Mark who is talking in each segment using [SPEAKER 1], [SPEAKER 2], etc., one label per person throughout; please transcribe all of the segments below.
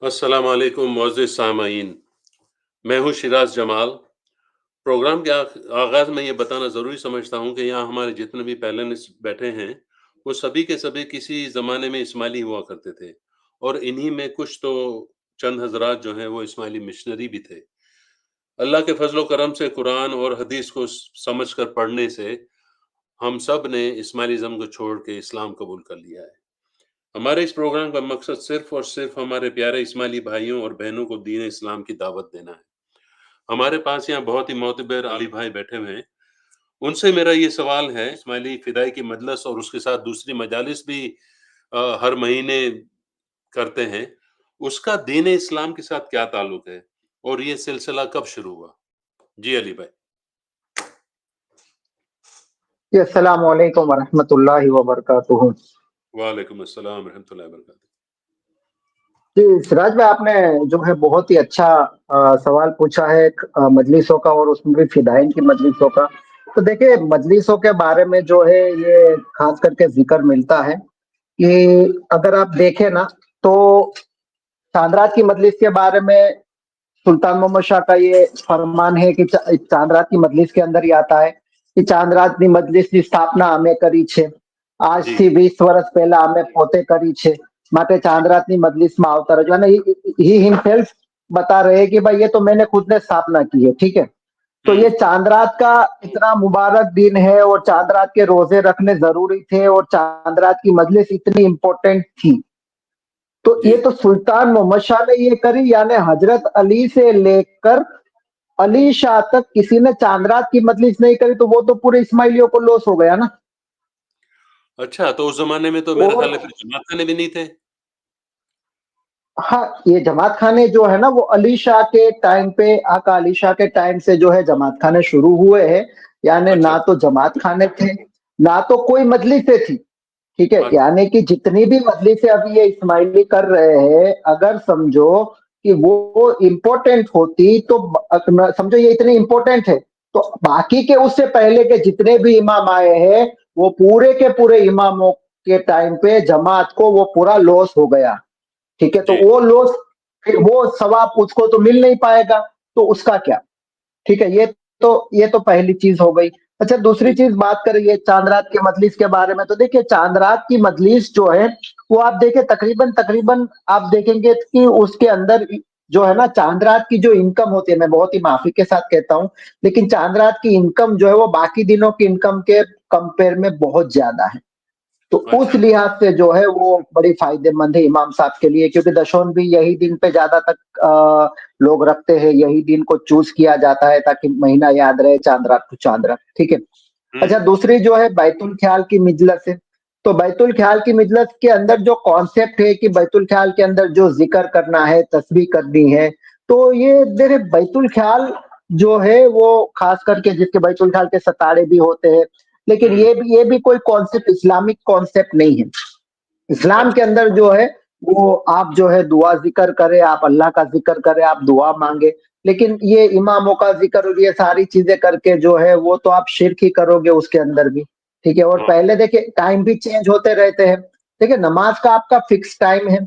[SPEAKER 1] अस्सलाम वालेकुम मुअज़्ज़िज़ सामईन। मैं हूँ शिराज जमाल। प्रोग्राम के आगाज़ में ये बताना ज़रूरी समझता हूँ कि यहाँ हमारे जितने भी पैनलिस्ट बैठे हैं, वो सभी के सभी किसी ज़माने में इस्माइली हुआ करते थे और इन्हीं में कुछ तो चंद हज़रात जो हैं वो इस्माइली मिशनरी भी थे। अल्लाह के फ़ज़ल व करम से कुरान और हदीस को समझ कर पढ़ने से हम सब ने इस्माइलिज़्म को छोड़ के इस्लाम कबूल कर लिया है। हमारे इस प्रोग्राम का मकसद सिर्फ़ और सिर्फ़ हमारे प्यारे इस्माइली भाइयों और बहनों को दीन इस्लाम की दावत देना है। हमारे पास यहाँ बहुत ही मोतबर अली भाई बैठे हुए हैं। उनसे मेरा ये सवाल है, इस्माइली फ़िदाई की मजलिस और उसके साथ दूसरी मजालिस भी हर महीने करते हैं। उसका दीन इस्लाम के साथ क्या ताल्लुक है और ये सिलसिला कब शुरू हुआ? जी अली भाई।
[SPEAKER 2] जी, अस्सलामु अलैकुम वरहमतुल्लाहि वबरकातुहू।
[SPEAKER 1] वालेकुम अस्सलाम रहमतुल्लाहि व बरकातहू।
[SPEAKER 2] जी, सिराज भाई आपने जो है बहुत ही अच्छा सवाल पूछा है मजलिसों का और उसमें भी फिदायीन की मजलिसों का। तो देखिए मजलिसों के बारे में जो है ये खास करके ज़िक्र मिलता है कि अगर आप देखें ना तो चांद-रात की मजलिस के बारे में सुल्तान मोहम्मद शाह का ये फरमान है कि चांद-रात की मजलिस के अंदर ही आता है कि चांद-रात ની મજલિસની સ્થાપના અમે કરી છે.
[SPEAKER 1] जी।
[SPEAKER 2] આજથી 20 વર્ષ પહેલા અમે પોતે કરી છે. માટે ચાंद-रातની મજલિસમાં આવતા રહેજો અને ही हिमसेल्फ बता रहे हैं कि भाई ये तो मैंने खुद ने स्थापना की है, ठीक है? तो
[SPEAKER 1] हुँ।
[SPEAKER 2] ये चांद-रात का इतना मुबारक दिन है और चांद-रात के रोजे रखने ज़रूरी थे और चांद-रात की मजलिस इतनी इम्पोर्टेंट थी। तो
[SPEAKER 1] जी।
[SPEAKER 2] ये तो सुल्तान मोहम्मद शाह ने ये करी यानी हज़रत अली से लेकर अली शाह तक किसी ने चांद-रात की मजलिस नहीं करी तो वो तो पूरे इस्माइलियों को लॉस हो गया ना।
[SPEAKER 1] अच्छा, तो उस ज़माने में तो मेरा
[SPEAKER 2] और
[SPEAKER 1] ख़्याल है फिर जमात खाने भी नहीं थे?
[SPEAKER 2] हाँ, ये जमात खाने जो है ना वो अली शाह के टाइम पे आका अली शाह के टाइम से जो है जमात खाने शुरू हुए हैं। यानी
[SPEAKER 1] अच्छा,
[SPEAKER 2] ना तो जमात खाने थे, ना तो कोई मजलिसें थी, ठीक है?
[SPEAKER 1] अच्छा।
[SPEAKER 2] यानी कि जितनी भी मजलिसें अभी ये इस्माइली कर रहे हैं, अगर समझो कि वो इम्पोर्टेंट होती तो समझो ये इतनी इम्पोर्टेंट है, तो बाकी के उससे पहले के जितने भी इमाम आए हैं, वो पूरे के पूरे इमामों के टाइम पे जमात को वो पूरा लॉस हो गया। ठीक है? तो
[SPEAKER 1] जी।
[SPEAKER 2] वो लॉस फिर वो सवाब उसको तो मिल नहीं पाएगा, तो उसका क्या? ठीक है? ये तो पहली चीज़ हो गई। अच्छा दूसरी
[SPEAKER 1] जी।
[SPEAKER 2] चीज़ बात करें ये चाँद-रात की मजलिस के बारे में, तो देखिए चाँद-रात की मजलिस जो है, वो आप देखिए तकरीबन आप देखेंगे कि उसके अंदर जो है ना चाँद-रात की जो इनकम होती है, मैं बहुत ही माफ़ी के साथ कहता हूँ, लेकिन चाँद-रात की इनकम जो है वो बाकी दिनों की इनकम के कंपेयर में बहुत ज़्यादा है। तो उस
[SPEAKER 1] अच्छा।
[SPEAKER 2] लिहाज से जो है वो बड़ी फ़ायदेमंद है इमाम साहब के लिए क्योंकि दशौन भी यही दिन पे ज़्यादा तक लोग रखते हैं, यही दिन को चूज़ किया जाता है ताकि महीना याद रहे चाँद-रात को चाँद-रात, ठीक है? अच्छा
[SPEAKER 1] हुँ।
[SPEAKER 2] दूसरी जो है बैतुल ख्याल की मिजलस है, तो बैतुल ख्याल की मिजलस के अंदर जो कॉन्सेप्ट है कि बैतुल ख्याल के अंदर जो ज़िक्र करना है, तस्बीह करनी है, तो ये देखिए बैतुल ख्याल जो है वो ख़ास करके जिसके बैतुल ख्याल के सितारे भी होते हैं, लेकिन
[SPEAKER 1] हुँ।
[SPEAKER 2] ये भी कोई कॉन्सेप्ट इस्लामिक कॉन्सेप्ट नहीं है। इस्लाम के
[SPEAKER 1] अच्छा।
[SPEAKER 2] अंदर जो है वो आप जो है दुआ ज़िक्र करें, आप अल्लाह का ज़िक्र करें, आप दुआ माँगे, लेकिन ये इमामों का ज़िक्र और ये सारी चीज़ें करके जो है वो तो आप शिर्क ही करोगे उसके अंदर भी, ठीक है? और
[SPEAKER 1] हाँ,
[SPEAKER 2] पहले देखिए टाइम भी चेंज होते रहते हैं। देखिए नमाज़ का आपका फिक्स टाइम है,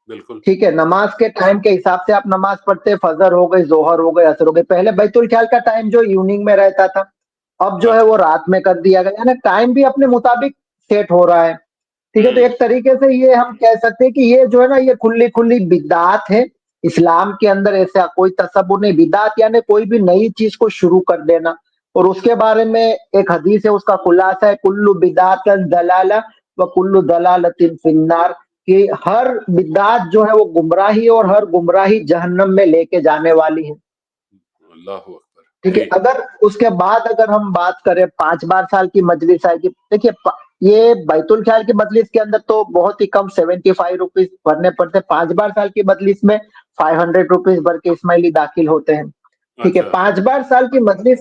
[SPEAKER 1] बिल्कुल।
[SPEAKER 2] ठीक है? नमाज़ के टाइम के हिसाब से आप नमाज़ पढ़ते हैं, फ़जर हो गई, ज़ोहर हो गई, असर हो गई। पहले बैतुल ख्याल का टाइम जो इवनिंग में रहता था, अब जो है
[SPEAKER 1] अच्छा।
[SPEAKER 2] वो रात में कर दिया गया, यानी टाइम भी अपने मुताबिक सेट हो रहा है। ठीक है, तो
[SPEAKER 1] हुँ।
[SPEAKER 2] एक तरीके से ये हम कह सकते हैं कि ये जो है ना ये खुली-खुली बिदअत है। इस्लाम के अंदर ऐसा कोई तसव्वुर नहीं, बिदअत यानी कोई भी नई चीज़ को शुरू कर देना और उसके बारे में एक हदीस है उसका खुलासा है कुल्लु बिदअतिन दलाला व कुल्लु दलालतिन फिन्नार कि हर बिदअत जो है वो गुमराही है और हर गुमराही जहन्नम में लेके जाने वाली है।
[SPEAKER 1] अल्लाहू अकबर!
[SPEAKER 2] ठीक है,
[SPEAKER 1] जी।
[SPEAKER 2] अगर उसके बाद अगर हम बात करें 5 बार साल की मजलिस आएगी, देखिए ये बैतुल ख्याल की मजलिस के अंदर तो बहुत ही कम ₹75 भरने पड़ते हैं, 5 बार साल की मजलिस में ₹500 भर के इस्माइली दाखिल होते हैं। ठीक है,
[SPEAKER 1] अच्छा।
[SPEAKER 2] 5 बार साल की मजलिस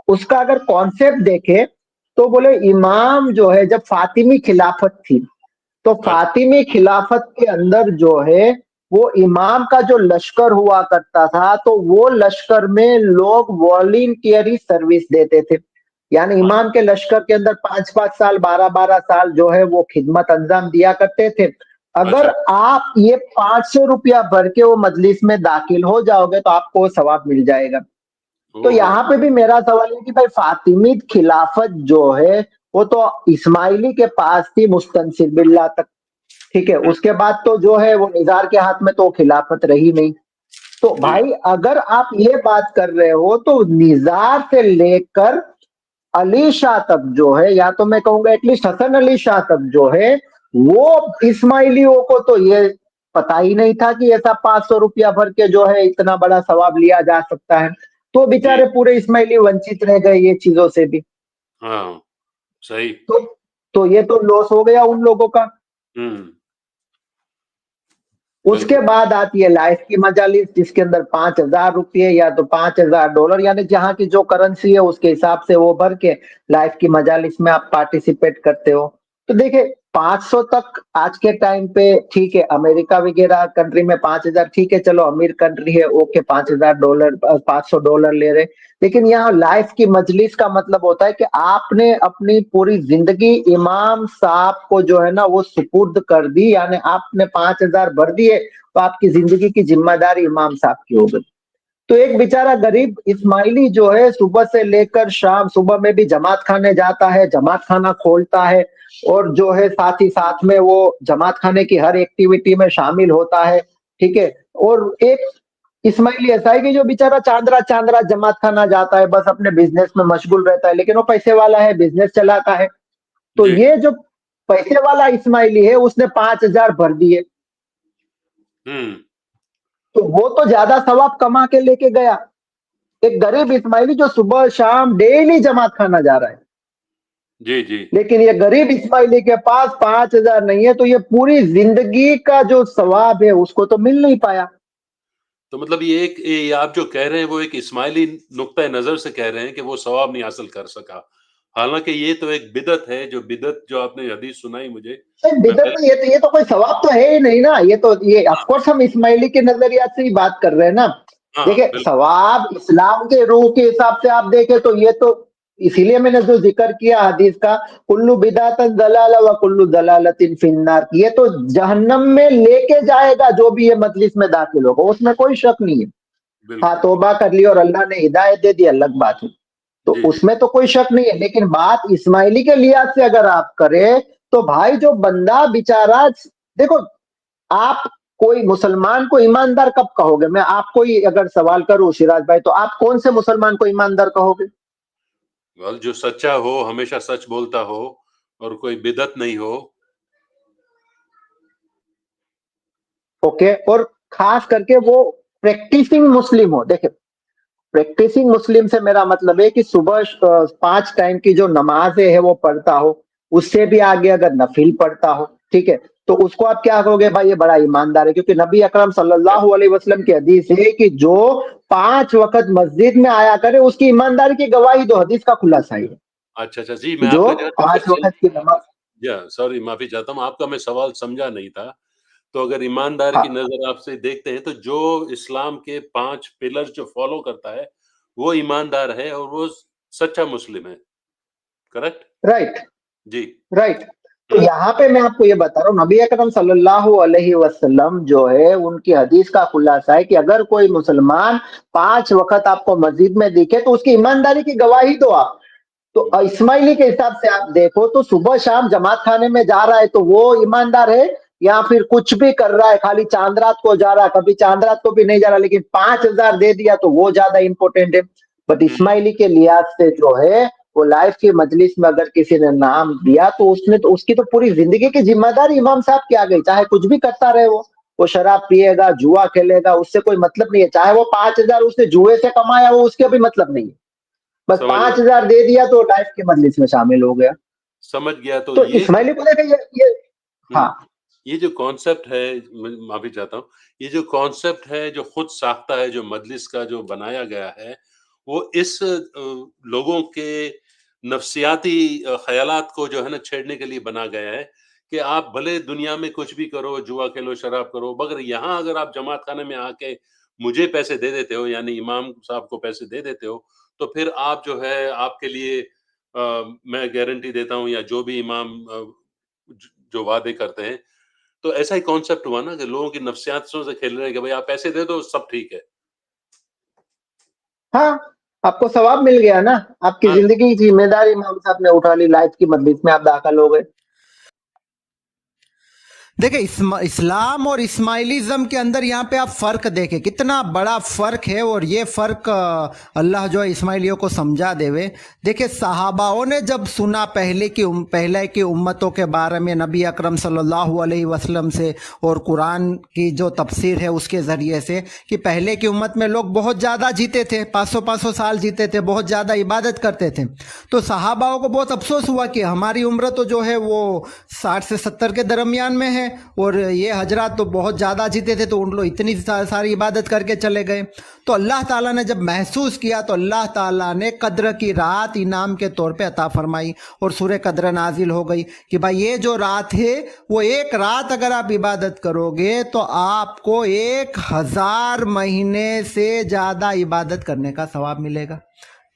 [SPEAKER 2] उसका अगर कॉन्सेप्ट देखें, तो बोले इमाम जो है जब फातिमी खिलाफत थी, तो
[SPEAKER 1] अच्छा।
[SPEAKER 2] फातिमी खिलाफत के अंदर जो है वो इमाम का जो लश्कर हुआ करता था, तो वो लश्कर में लोग वॉलंटियरी सर्विस देते थे। यानी इमाम के लश्कर के अंदर 5-5 साल, 12-12 साल जो है वो खिदमत अंजाम दिया करते थे। अगर
[SPEAKER 1] अच्छा।
[SPEAKER 2] आप ये 500 रुपया भर के वो मजलिस में दाखिल हो जाओगे तो आपको वो सवाब मिल जाएगा। तो
[SPEAKER 1] ओहो!
[SPEAKER 2] यहाँ पे भी मेरा सवाल है कि भाई फातिमीद खिलाफत जो है वो तो इस्माइली के पास थी मुस्तनसिर बिल्ला तक, ठीक है,
[SPEAKER 1] हुँ,
[SPEAKER 2] उसके बाद तो जो है वो निज़ार के हाथ में तो खिलाफत रही नहीं। तो
[SPEAKER 1] जी,
[SPEAKER 2] भाई अगर आप ये बात कर रहे हो तो निज़ार से लेकर अली शाह तक जो है, या तो मैं कहूंगा एटलीस्ट हसन अली शाह तक जो है, वो इस्माइलियों को तो ये पता ही नहीं था कि ऐसा 500 रुपया भर के जो है इतना बड़ा सवाब लिया जा सकता है। तो
[SPEAKER 1] जी,
[SPEAKER 2] बेचारे पूरे इस्माइली वंचित रह गए ये चीजों से भी।
[SPEAKER 1] हाँ, सही।
[SPEAKER 2] तो तो ये तो लॉस हो गया उन लोगों का।
[SPEAKER 1] हुँ,
[SPEAKER 2] उसके
[SPEAKER 1] बिल्कुल।
[SPEAKER 2] बाद आती है लाइफ की मजालिस, जिसके अंदर 5,000 रुपये या तो $5,000, यानी जहाँ की जो करेंसी है उसके हिसाब से वो भर के लाइफ की मजालिस में आप पार्टिसिपेट करते हो। तो देखिए 500 तक आज के टाइम पे ठीक है, अमेरिका वगैरह कंट्री में 5,000 ठीक है, चलो अमीर कंट्री है, ओके $5,000 $500 ले रहे। लेकिन यहाँ लाइफ की मजलिस का मतलब होता है कि आपने अपनी पूरी जिंदगी इमाम साहब को जो है ना वो सुपुर्द कर दी, यानी आपने 5,000 भर दिए तो आपकी जिंदगी की जिम्मेदारी इमाम साहब की हो गई। तो एक बेचारा गरीब इस्माइली जो है सुबह से लेकर शाम, सुबह में भी जमात खाने जाता है, जमात खाना खोलता है, और जो है साथ ही साथ में वो जमात खाने की हर एक्टिविटी में शामिल होता है, ठीक है। और एक इस्माइली ऐसा है कि जो बेचारा चांदरा चांदरा जमात खाना जाता है, बस अपने बिजनेस में मशगूल रहता है, लेकिन वो पैसे वाला है, बिजनेस चलाता है। तो
[SPEAKER 1] जी,
[SPEAKER 2] ये जो पैसे वाला इस्माइली है उसने 5,000 भर दिए,
[SPEAKER 1] हुँ,
[SPEAKER 2] तो वो तो ज्यादा सवाब कमा के लेके गया। एक गरीब इस्माइली जो सुबह शाम डेली जमात खाना जा रहा है,
[SPEAKER 1] जी, जी।
[SPEAKER 2] लेकिन ये गरीब इस्माइली के पास 5,000 नहीं है, तो ये पूरी जिंदगी का जो सवाब है उसको तो मिल नहीं पाया।
[SPEAKER 1] तो मतलब ये आप जो कह रहे हैं वो एक इस्माइली नुक्ता नज़र से कह रहे हैं कि वो सवाब नहीं हासिल कर सका। हालाँकि ये तो एक बिदअत है, जो बिदअत जो आपने हदीस सुनाई मुझे,
[SPEAKER 2] नहीं,
[SPEAKER 1] मैं
[SPEAKER 2] बिदअत
[SPEAKER 1] पहले
[SPEAKER 2] में ये तो कोई सवाब तो है ही नहीं ना, ये तो ये ऑफ कोर्स हम इस्माइली के नजरिया से ही बात कर रहे हैं ना।
[SPEAKER 1] हाँ,
[SPEAKER 2] देखिए
[SPEAKER 1] बिल्कुल,
[SPEAKER 2] सवाब इस्लाम के रूह के हिसाब से आप देखें तो ये तो, इसीलिए मैंने जो जिक्र किया हदीस का, कुल्लू बिदातन दलाला व कुल्लू दलालतिन फिन्नार, ये तो जहन्नम में लेके जाएगा जो भी ये मजलिस में दाखिल होगा, उसमें कोई शक नहीं है। हाँ,
[SPEAKER 1] बिल्कुल।
[SPEAKER 2] तौबा कर ली और अल्लाह ने हिदायत दे दी, अलग बात है, तो
[SPEAKER 1] जी, जी।
[SPEAKER 2] उसमें तो कोई शक नहीं है। लेकिन बात इस्माइली के लिहाज से अगर आप करें तो भाई जो बंदा बेचारा, देखो आप कोई मुसलमान को ईमानदार कब कहोगे? मैं आपको ही अगर सवाल करूं सिराज भाई, तो आप कौन से मुसलमान को ईमानदार कहोगे?
[SPEAKER 1] वेल जो सच्चा हो, हमेशा सच बोलता हो और कोई बिदअत नहीं हो।
[SPEAKER 2] ओके, और खास करके वो प्रैक्टिसिंग मुस्लिम हो। देखिए प्रैक्टिसिंग मुस्लिम से मेरा मतलब है कि सुबह 5 टाइम की जो नमाजें है वो पढ़ता हो, उससे भी आगे अगर नफिल पढ़ता हो, ठीक है, तो उसको आप क्या कहोगे? भाई ये बड़ा ईमानदार है, क्योंकि नबी अकरम सल्लल्लाहु अलैहि वसल्लम की हदीस है कि जो 5 वक्त मस्जिद में आया करे उसकी ईमानदारी की गवाही दो, हदीस का खुलासा ही है
[SPEAKER 1] अच्छा, अच्छा। जी,
[SPEAKER 2] कि
[SPEAKER 1] मैं
[SPEAKER 2] जो
[SPEAKER 1] आपका जरा
[SPEAKER 2] पांच
[SPEAKER 1] तवज्जो
[SPEAKER 2] वक्त की नमाज।
[SPEAKER 1] या सॉरी माफ़ी चाहता हूँ, आपका मैं सवाल समझा नहीं था। तो अगर ईमानदारी की
[SPEAKER 2] हाँ,
[SPEAKER 1] नज़र आपसे देखते हैं, तो जो इस्लाम के 5 पिलर जो फ़ॉलो करता है, वो ईमानदार है और वो सच्चा मुस्लिम है, करेक्ट?
[SPEAKER 2] राइट,
[SPEAKER 1] जी।
[SPEAKER 2] राइट। तो
[SPEAKER 1] हुँ,
[SPEAKER 2] यहाँ पे मैं आपको ये बता रहा हूँ, नबी अकरम सल्लल्लाहु अलैहि वसल्लम जो है उनकी हदीस का खुलासा है कि अगर कोई मुसलमान 5 वक्त आपको मस्जिद में दिखे तो उसकी ईमानदारी की गवाही दो आप। तो
[SPEAKER 1] हुँ,
[SPEAKER 2] इस्माइली के हिसाब से आप देखो तो सुबह शाम जमात खाने में जा रहा है तो वो ईमानदार है, या फिर कुछ भी कर रहा है, खाली चांद रात को जा रहा है, कभी चांद रात को भी नहीं जा रहा, लेकिन 5,000 दे दिया तो वो ज्यादा इंपॉर्टेंट है। बट
[SPEAKER 1] हुँ,
[SPEAKER 2] इस्माइली के लिहाज से जो है वो लाइफ की मजलिस में अगर किसी ने नाम दिया तो उसने तो उसकी तो पूरी जिंदगी की जिम्मेदारी इमाम साहब की आ गई, चाहे कुछ भी करता रहे वो शराब पिएगा, जुआ खेलेगा, उससे कोई मतलब नहीं है, चाहे वो 5,000 उसने जुए से कमाया वो उसके भी मतलब नहीं है, बस
[SPEAKER 1] समझ गया,
[SPEAKER 2] 5,000 दे दिया तो लाइफ की मजलिस में शामिल हो गया।
[SPEAKER 1] समझ गया। तो
[SPEAKER 2] तो
[SPEAKER 1] ये जो
[SPEAKER 2] इस्माइली को देखे ये
[SPEAKER 1] हुँ,
[SPEAKER 2] हाँ,
[SPEAKER 1] ये जो कॉन्सेप्ट है मैं माफ़ी चाहता हूँ। ये जो कॉन्सेप्ट है, जो खुद साख्ता है, जो मजलिस का जो बनाया गया है, वो इस लोगों के नफ्सियाती ख़यालात को जो है ना छेड़ने के लिए बना गया है कि आप भले दुनिया में कुछ भी करो, जुआ खेलो, शराब करो, मगर यहाँ अगर आप जमात खाने में आके मुझे पैसे दे देते हो, यानी इमाम साहब को पैसे दे देते हो, तो फिर आप जो है आपके लिए मैं गारंटी देता हूँ या जो भी इमाम ज जो वादे करते हैं, तो ऐसा ही कॉन्सेप्ट हुआ ना कि लोगों की नफ्सियातों से खेल रहे हैं कि भाई आप पैसे दे दो सब ठीक है।
[SPEAKER 2] हाँ, आपको सवाब मिल गया ना, आपकी
[SPEAKER 1] हाँ।
[SPEAKER 2] ज़िंदगी की ज़िम्मेदारी इमाम साहब ने उठा ली, लाइफ की मजलिस में आप दाखिल हो गए।
[SPEAKER 3] देखिए इस्लाम और इस्माइलिज्म के अंदर यहाँ पे आप फ़र्क देखें, कितना बड़ा फ़र्क है। और ये फ़र्क अल्लाह जो है इस्माइलियों को समझा देवे। देखिए सहाबाओं ने जब सुना पहले की उम्मतों के बारे में नबी अकरम सल्लल्लाहु अलैहि वसल्लम से और कुरान की जो तफसीर है उसके ज़रिए से, कि पहले की उम्मत में लोग बहुत ज़्यादा जीते थे, 500 साल जीते थे, बहुत ज़्यादा इबादत करते थे। तो सहाबाओं को बहुत अफसोस हुआ कि हमारी उम्र तो जो है वो 60 से 70 के दरमियान में है, और ये हजरात तो बहुत ज़्यादा जीते थे, तो उन लोग इतनी सारी इबादत करके चले गए। तो अल्लाह ताला ने जब महसूस किया तो अल्लाह ताला ने कद्र की रात इनाम के तौर पे अता फरमाई, और सूरह कद्र नाजिल हो गई कि भाई ये जो रात है वो एक रात अगर आप इबादत करोगे तो आपको 1000 महीने से ज़्यादा इबादत करने का सवाब मिलेगा।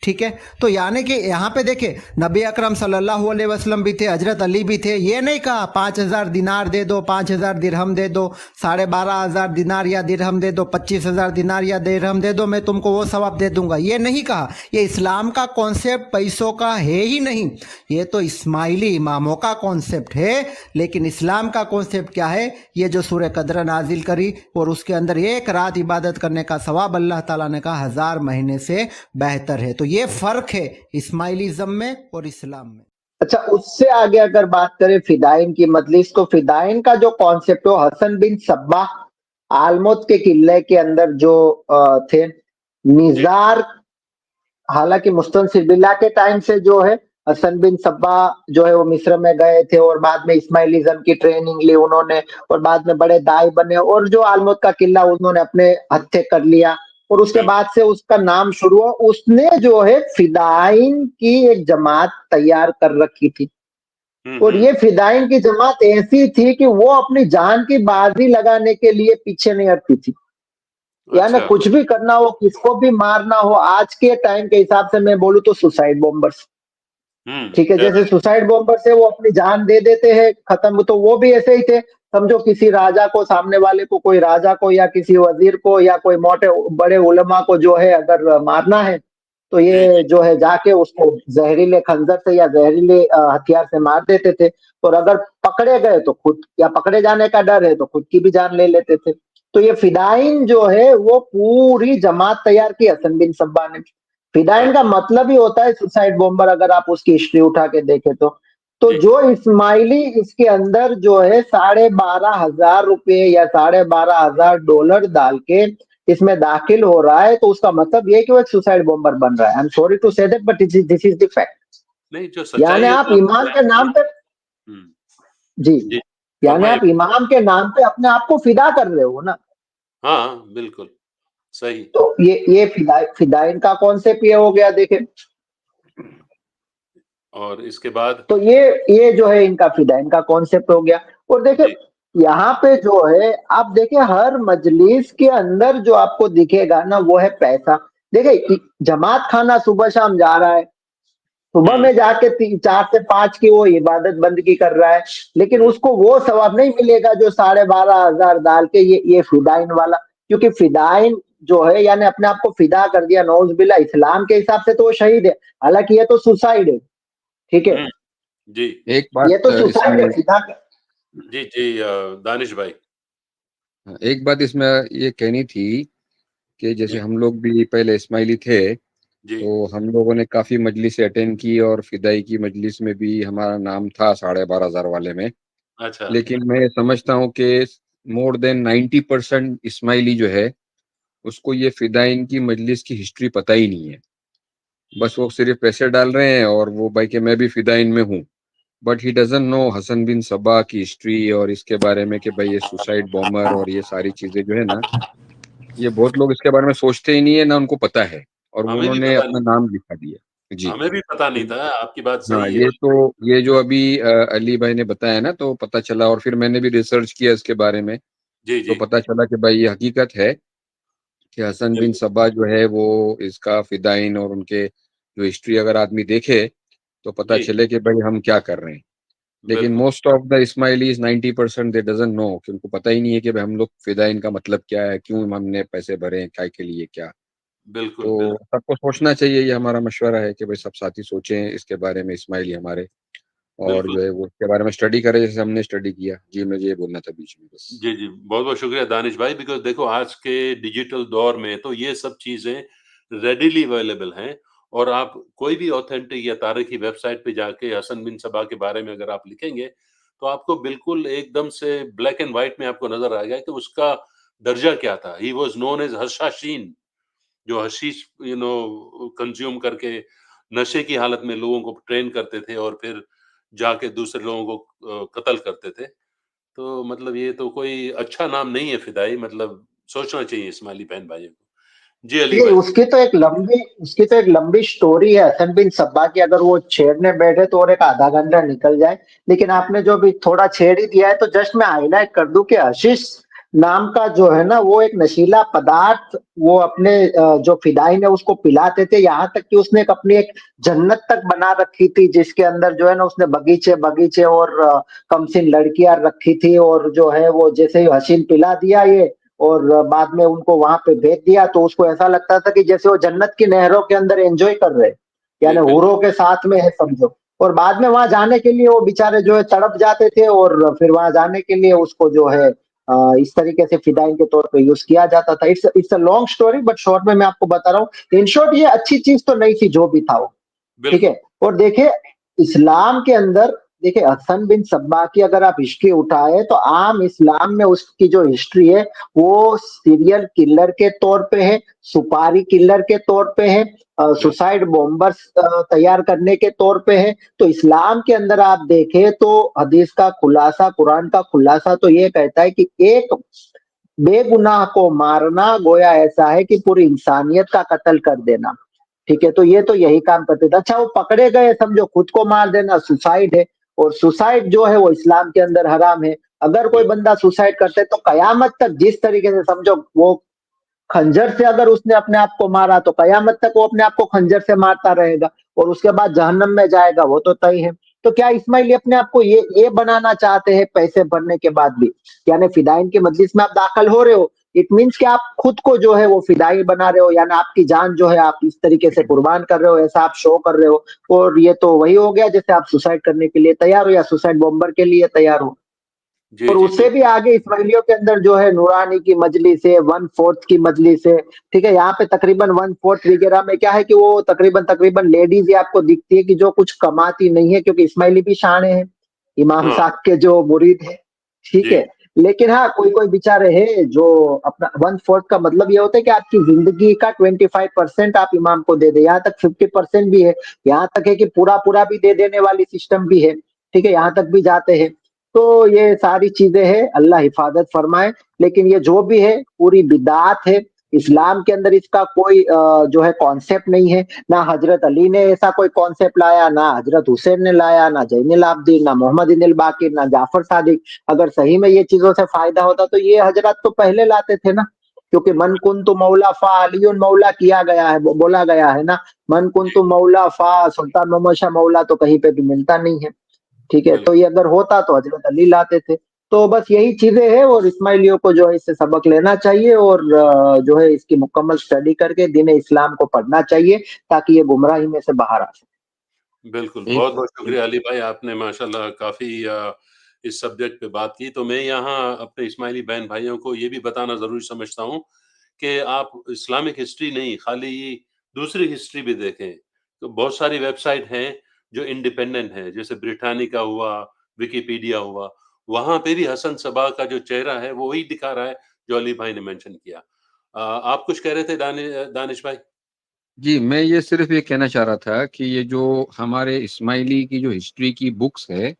[SPEAKER 3] ठीक है, तो यानी कि यहाँ पे देखे नबी अकरम सल्लल्लाहु अलैहि वसल्लम भी थे, हजरत अली भी थे। ये नहीं कहा 5000 दिनार दे दो, 5000 दिरहम दे दो, 12500 दिनार या दिरहम दे दो, 25000 दिनार या दिरहम दे दो, मैं तुमको वो सवाब दे दूंगा। ये नहीं कहा। ये इस्लाम का कॉन्सेप्ट पैसों का है ही नहीं, ये तो इस्माइली इमामों का कॉन्सेप्ट है। लेकिन इस्लाम का कॉन्सेप्ट क्या है? ये जो सूरह कद्र नाजिल करी और उसके अंदर एक रात इबादत करने का सवाब अल्लाह ताला ने कहा 1000 महीने से बेहतर है। तो ये फर्क है इस्माइलिज्म में और इस्लाम में।
[SPEAKER 2] अच्छा, उससे आगे अगर बात करें फिदाइन की मजलिस, तो फिदाइन का जो कॉन्सेप्ट हो, हसन बिन सब्बा आलमोत के किले के अंदर जो थे निजार, हालांकि मुस्तनसिर बिल्लाह के टाइम से जो है हसन बिन सब्बा जो है वो मिस्र में गए थे और बाद में इस्माइलिज्म की ट्रेनिंग ली उन्होंने, और बाद में बड़े दाई बने और जो आलमोत का किला उन्होंने अपने हत्थे कर लिया, और उसके बाद से उसका नाम शुरू हुआ। उसने जो है फिदाइन की एक जमात तैयार कर रखी थी, और ये फिदाइन की जमात ऐसी थी कि वो अपनी जान की बाजी लगाने के लिए पीछे नहीं हटती थी। यानी कुछ भी करना हो, किसको भी मारना हो, आज के टाइम के हिसाब से मैं बोलूं तो सुसाइड बॉम्बर्स, ठीक है, जैसे सुसाइड बॉम्बर्स है वो अपनी जान दे देते हैं, खत्म। तो वो भी ऐसे ही थे, समझो किसी राजा को, सामने वाले को, कोई राजा को या किसी वजीर को या कोई मोटे बड़े उलमा को जो है अगर मारना है तो ये जो है जाके उसको जहरीले खंजर से या जहरीले हथियार से मार देते थे, और अगर पकड़े गए तो खुद, या पकड़े जाने का डर है तो खुद की भी जान ले लेते थे। तो ये फिदाइन जो है वो पूरी जमात तैयार की हसन बिन सब्बा ने। फिदाइन का मतलब ही होता है सुसाइड बॉम्बर, अगर आप उसकी हिस्ट्री उठा के देखें तो जो इस्माइली इसके अंदर जो है 12,500 रुपए या $12,500 डाल के इसमें दाखिल हो रहा है, तो उसका मतलब ये कि वो एक सुसाइड बॉम्बर बन रहा है। I am sorry to say that but this is the fact.
[SPEAKER 1] नहीं, जो सच्चाई
[SPEAKER 2] यानी
[SPEAKER 1] है
[SPEAKER 2] आप
[SPEAKER 1] वो
[SPEAKER 2] इमाम के नाम पे, जी,
[SPEAKER 1] जी,
[SPEAKER 2] यानी आप
[SPEAKER 1] फरमाइए।
[SPEAKER 2] इमाम के नाम पे अपने आप को फिदा कर रहे हो ना।
[SPEAKER 1] हाँ, बिल्कुल, सही।
[SPEAKER 2] तो ये फिदाइन का कॉन्सेप्ट ये हो गया, देखें।
[SPEAKER 1] और इसके बाद
[SPEAKER 2] तो ये जो है इनका फिदाइन का कॉन्सेप्ट हो गया। और देखिए यहाँ पे जो है आप देखिए हर मजलिस के अंदर जो आपको दिखेगा ना वो है पैसा। देखिए जमात खाना सुबह शाम जा रहा है, सुबह में जाके 4 से 5 की वो इबादत बंदगी कर रहा है, लेकिन उसको वो सवाब नहीं मिलेगा जो 12,500 डाल के ये फिदाइन वाला, क्योंकि फिदाइन जो है यानी अपने आप को फिदा कर दिया, नौज बिल्ला, इस्लाम के हिसाब से तो वो शहीद है, हालांकि ये तो सुसाइड है, ठीक है,
[SPEAKER 1] जी,
[SPEAKER 4] एक बात
[SPEAKER 2] ये तो सुसाइड है,
[SPEAKER 4] इसमें
[SPEAKER 2] फिदा।
[SPEAKER 1] जी, दानिश भाई।
[SPEAKER 4] एक बात इसमें ये कहनी थी कि जैसे हम लोग भी पहले इस्माइली थे, तो हम लोगों ने काफी मजलिस अटेंड की और फिदाई की मजलिस में भी हमारा नाम था 12,500 वाले में।
[SPEAKER 1] अच्छा।
[SPEAKER 4] लेकिन मैं समझता हूँ कि मोर देन 90% इस्माइली जो है उसको ये फिदाइन की मजलिस की हिस्ट्री पता ही नहीं है। बस वो सिर्फ पैसे डाल रहे हैं और वो भाई कि मैं भी फिदाइन में हूँ, but he doesn't know Hasan bin Sabah की हिस्ट्री और इसके बारे में कि भाई ये सुसाइड बॉम्बर और ये सारी चीजें जो है ना, ये बहुत लोग इसके बारे में सोचते ही नहीं है, ना उनको पता है, और
[SPEAKER 1] हमें भी
[SPEAKER 4] उन्होंने
[SPEAKER 1] पता
[SPEAKER 4] अपना
[SPEAKER 1] नहीं,
[SPEAKER 4] नाम लिखा दिया। जी,
[SPEAKER 1] हमें भी पता नहीं था, आपकी बात
[SPEAKER 4] हाँ,
[SPEAKER 1] सही है।
[SPEAKER 4] ये जो अभी अली भाई ने बताया ना, तो पता चला, और फिर मैंने भी रिसर्च किया इसके बारे में, तो
[SPEAKER 1] जी,
[SPEAKER 4] पता चला कि भाई ये हकीकत है कि हसन बिन
[SPEAKER 1] बिल्कुल।
[SPEAKER 4] सबा जो है वो इसका फिदाइन, और उनके जो हिस्ट्री अगर आदमी देखे तो पता
[SPEAKER 1] जी,
[SPEAKER 4] चले कि भाई हम क्या कर रहे हैं। लेकिन
[SPEAKER 1] बिल्कुल,
[SPEAKER 4] most of the Ismailis 90% they doesn't know, कि उनको पता ही नहीं है कि भाई हम लोग फिदाइन का मतलब क्या है, क्यों हमने पैसे भरे हैं, क्या के लिए, क्या।
[SPEAKER 1] बिल्कुल,
[SPEAKER 4] तो
[SPEAKER 1] बिल्कुल,
[SPEAKER 4] सबको सोचना चाहिए, ये हमारा मशवरा है कि भाई सब साथी सोचें इसके बारे में, इस्माइली हमारे, और
[SPEAKER 1] बिल्कुल।
[SPEAKER 4] जो है वो इसके बारे में स्टडी करें जैसे हमने स्टडी किया। जी, मुझे ये बोलना था बीच में बस।
[SPEAKER 1] जी, जी। बहुत-बहुत शुक्रिया दानिश भाई बिकॉज़ देखो आज के डिजिटल दौर में तो ये सब चीज़ें रेडिली अवेलेबल हैं और आप कोई भी ऑथेंटिक या तारीखी वेबसाइट पे जाके हसन बिन सबा के बारे में अगर आप लिखेंगे, तो आपको बिल्कुल एकदम से ब्लैक एंड व्हाइट में आपको नज़र आएगा कि उसका दर्जा क्या था। ही वाज़ नोन एज़ हशाशीन जो हशीश कंज़्यूम करके नशे की हालत में लोगों को ट्रेन करते थे और फिर जाके दूसरे लोगों को कत्ल करते थे। तो मतलब ये तो कोई अच्छा नाम नहीं है फिदाई मतलब सोचना चाहिए इस्माइली बहन भाइयों को। जी, अली
[SPEAKER 2] देखिए
[SPEAKER 1] भाई।
[SPEAKER 2] उसकी तो एक लंबी स्टोरी है हसन बिन सब्बा की, अगर वो छेड़ने बैठे तो और एक आधा घंटा निकल जाए। लेकिन आपने जो अभी थोड़ा छेड़ ही दिया है तो जस्ट मैं हाईलाइट कर दूं कि हशीश नाम का जो है ना वो एक नशीला पदार्थ वो अपने जो फिदाई ने उसको पिलाते थे, यहाँ तक कि उसने एक अपनी एक जन्नत तक बना रखी थी जिसके अंदर जो है ना उसने बगीचे बगीचे और कमसिन लड़कियां रखी थी। और जो है वो जैसे ही हसीन पिला दिया ये और बाद में उनको वहां पे भेज दिया तो उसको ऐसा लगता था कि जैसे वो जन्नत की नहरों के अंदर एंजॉय कर रहे, यानी
[SPEAKER 1] बिल्कुल,
[SPEAKER 2] हूरों के साथ में है समझो। और बाद में वहां जाने के लिए वो बेचारे जो है तड़प जाते थे और फिर वहां जाने के लिए उसको जो है इस तरीके से फिदाइन के तौर पे यूज किया जाता था। It's a long story but short में मैं आपको बता रहा हूँ। इन शॉर्ट ये अच्छी चीज तो नहीं थी जो भी था वो, ठीक
[SPEAKER 1] बिल्कुल,
[SPEAKER 2] है। और देखिए इस्लाम के अंदर देखिए हसन बिन सब्बा की अगर आप हिस्ट्री उठाए तो आम इस्लाम में उसकी जो हिस्ट्री है वो सीरियल किलर के तौर पे है, सुपारी किलर के तौर पे है,
[SPEAKER 1] बिल्कुल,
[SPEAKER 2] सुसाइड बॉम्बर्स तैयार करने के तौर पे है। तो इस्लाम के अंदर आप देखें तो हदीस का खुलासा, कुरान का खुलासा तो ये कहता है कि एक बेगुनाह को मारना गोया ऐसा है कि पूरी इंसानियत का कत्ल कर देना, ठीक है। तो ये तो यही काम करते थे। अच्छा वो पकड़े गए समझो, खुद को मार देना सुसाइड है, और सुसाइड जो है वो इस्लाम के अंदर हराम है। अगर कोई
[SPEAKER 1] बिल्कुल,
[SPEAKER 2] बंदा सुसाइड करते तो कयामत तक जिस तरीके से समझो वो खंजर से अगर उसने अपने आप को मारा तो कयामत तक वो अपने आप को खंजर से मारता रहेगा और उसके बाद जहन्नम में जाएगा, वो तो तय है। तो क्या इस्माइली अपने आप को ये बनाना चाहते हैं पैसे भरने के बाद भी, यानी फिदाइन के मजलिस में आप दाखिल हो रहे हो, इट मीन्स कि आप खुद को जो है वो फिदाई बना रहे हो, यानी आपकी जान जो है आप इस तरीके से कुर्बान कर रहे हो, ऐसा आप शो कर रहे हो। और ये तो वही हो गया जैसे आप सुसाइड करने के लिए तैयार हो या सुसाइड बॉम्बर के लिए तैयार हो।
[SPEAKER 1] जी,
[SPEAKER 2] और
[SPEAKER 1] जी,
[SPEAKER 2] उससे भी
[SPEAKER 1] बिल्कुल,
[SPEAKER 2] आगे इस्माइलियों के अंदर जो है नूरानी की मजलिस है, 1/4 की मजलिस है, ठीक है। यहाँ पे तकरीबन 1/4 वगैरह में क्या है कि वो तकरीबन तकरीबन लेडीज ही आपको दिखती है कि जो कुछ कमाती नहीं है, क्योंकि इस्माइली भी शाने हैं, इमाम
[SPEAKER 1] हाँ,
[SPEAKER 2] साहब के जो मुरीद है, ठीक
[SPEAKER 1] जी,
[SPEAKER 2] है। लेकिन हाँ कोई कोई बेचारे है जो अपना 1/4 का मतलब ये होता है कि आपकी जिंदगी का 25% आप इमाम को दे दे, यहाँ तक 50% भी है, यहाँ तक है कि पूरा पूरा भी दे देने वाली सिस्टम भी है, ठीक है, यहाँ तक भी जाते हैं। तो ये सारी चीजें हैं, अल्लाह हिफाजत फरमाए। लेकिन ये जो भी है पूरी बिदात है, इस्लाम के अंदर इसका कोई जो है कॉन्सेप्ट नहीं है। ना हजरत अली ने ऐसा कोई कॉन्सेप्ट लाया, ना हजरत हुसैन ने लाया, ना जैनुल आबदीन, ना मोहम्मद इब्न बाकिर, ना जाफर सादिक। अगर सही में ये चीजों से फायदा होता तो ये हजरत तो पहले लाते थे ना, क्योंकि मन कुंतु मौला फा अलीउन मौला किया गया है, बोला गया है ना, मन
[SPEAKER 1] जी,
[SPEAKER 2] कुंतु मौला फा सुल्तान मोहम्मद शाह मौला तो कहीं पे भी मिलता नहीं है, ठीक है। तो
[SPEAKER 1] बिल्कुल,
[SPEAKER 2] ये अगर होता तो हजरत अली लाते थे। तो बस यही चीजें हैं और इस्माइलियों को जो है इससे सबक लेना चाहिए और जो है इसकी मुकम्मल स्टडी करके दीन इस्लाम को पढ़ना चाहिए ताकि ये गुमराही में से बाहर आ सके।
[SPEAKER 1] बिल्कुल।
[SPEAKER 4] एक
[SPEAKER 1] बहुत-बहुत
[SPEAKER 4] एक
[SPEAKER 1] शुक्रिया अली भाई आपने माशाल्लाह काफ़ी इस सब्जेक्ट पे बात की। तो मैं यहाँ अपने इस्माइली बहन भाइयों को ये भी बताना ज़रूरी समझता हूँ कि आप इस्लामिक हिस्ट्री नहीं, खाली दूसरी हिस्ट्री भी देखें। तो बहुत सारी वेबसाइट हैं जो इंडिपेंडेंट हैं, जैसे ब्रिटानिका हुआ, विकिपीडिया हुआ, वहाँ पे भी हसन सबा का जो चेहरा है, वो वही दिखा रहा है जो अली भाई ने मेंशन किया। आप कुछ कह रहे थे दानिश भाई?
[SPEAKER 4] जी, मैं ये सिर्फ़ ये कहना चाह रहा था कि ये जो हमारे इस्माइली की जो हिस्ट्री की बुक्स है,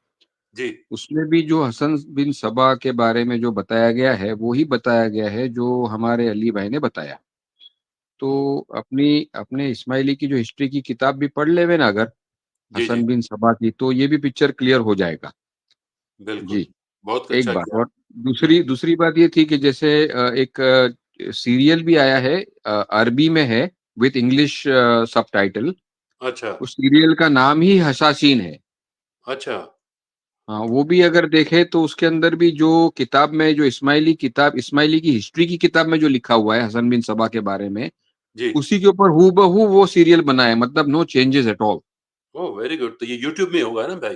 [SPEAKER 1] जी,
[SPEAKER 4] उसमें भी जो हसन बिन सबा के बारे में जो बताया गया है, वो ही बताया गया है जो हमारे अली भाई ने बताया। तो अपने इस्माइली की जो हिस्ट्री की किताब भी पढ़ लेवे ना अगर,
[SPEAKER 1] जी, जी,
[SPEAKER 4] हसन बिन सबा की, तो ये भी पिक्चर क्लियर हो जाएगा।
[SPEAKER 1] बिल्कुल।
[SPEAKER 4] जी,
[SPEAKER 1] बहुत
[SPEAKER 4] एक
[SPEAKER 1] अच्छा
[SPEAKER 4] बात।
[SPEAKER 1] किया।
[SPEAKER 4] और
[SPEAKER 1] हुँ,
[SPEAKER 4] दूसरी दूसरी बात ये थी कि जैसे एक सीरियल भी आया है, अरबी में है विथ इंग्लिश सबटाइटल।
[SPEAKER 1] अच्छा,
[SPEAKER 4] उस सीरियल का नाम ही हसासीन है।
[SPEAKER 1] अच्छा।
[SPEAKER 4] हाँ, वो भी अगर देखे तो उसके अंदर भी जो किताब में जो इस्माइली की हिस्ट्री की किताब में जो लिखा हुआ है हसन बिन सबा के बारे में,
[SPEAKER 1] जी।
[SPEAKER 4] उसी के ऊपर हूबहू वो सीरियल बना है, मतलब no changes at all.
[SPEAKER 1] Oh! Very good. तो ये यूट्यूब में होगा ना भाई?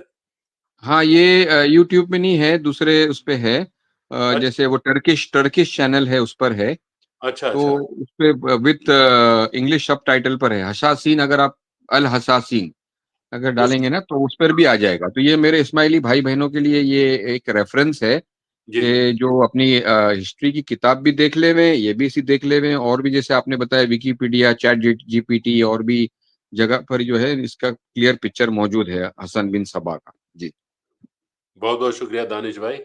[SPEAKER 4] हाँ, ये यूट्यूब में नहीं है, दूसरे उस पे है।
[SPEAKER 1] अच्छ
[SPEAKER 4] जैसे वो टर्किश टर्किश चैनल है, उस पर है।
[SPEAKER 1] अच्छा,
[SPEAKER 4] तो
[SPEAKER 1] अच्छा।
[SPEAKER 4] उसपे विथ इंग्लिश सबटाइटल पर है। हसासीन, अगर आप अल हसासीन अगर
[SPEAKER 1] उस
[SPEAKER 4] डालेंगे ना तो उस पर भी आ जाएगा। तो ये मेरे इस्माइली भाई-बहनों के लिए ये एक रेफरेंस है
[SPEAKER 1] जी,
[SPEAKER 4] कि जो अपनी हिस्ट्री की किताब भी देख लेवें, ये भी इसी देख लेवें, और भी जैसे आपने बताया विकिपीडिया, चैट जीपीटी और भी जगह पर जो है इसका क्लियर पिक्चर मौजूद है हसन बिन सबा का। जी।
[SPEAKER 1] बहुत-बहुत शुक्रिया दानिश भाई।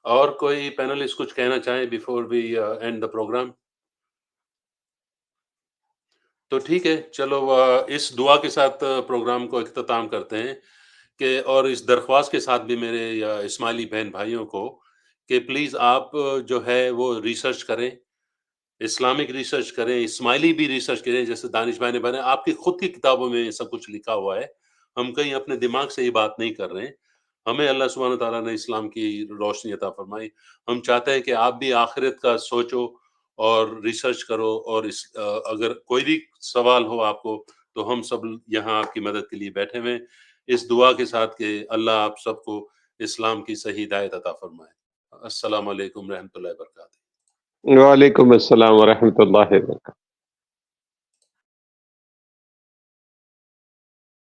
[SPEAKER 1] और कोई पैनलिस्ट कुछ कहना चाहें before we end the programme? तो ठीक है, चलो इस दुआ के साथ प्रोग्राम को इख्तिताम करते हैं कि और इस दरख्वास्त के साथ भी मेरे इस्माइली बहन-भाइयों को कि प्लीज़ आप जो है वो रिसर्च करें, इस्लामिक रिसर्च करें, इस्माइली भी रिसर्च करें, जैसे दानिश भाई ने बताया, आपकी खुद की किताबों में ये सब कुछ लिखा हुआ है। हम कहीं अपने दिमाग से ये बात नहीं कर रहे हैं। हमें अल्लाह सुब्हान व तआला ने इस्लाम की रोशनी अता फरमाई। हम चाहते हैं कि आप भी आखिरत का सोचो और रिसर्च करो, और अगर कोई भी सवाल हो आपको, तो हम सब यहाँ आपकी मदद के लिए बैठे हुए हैं। इस दुआ के साथ कि अल्लाह आप सबको इस्लाम की सही हिदायत अता फरमाए। अस्सलामु अलैकुम रहमतुल्लाहि व बरकातहू।
[SPEAKER 5] वालेकुम अस्सलाम व रहमतुल्लाहि व बरकातहू।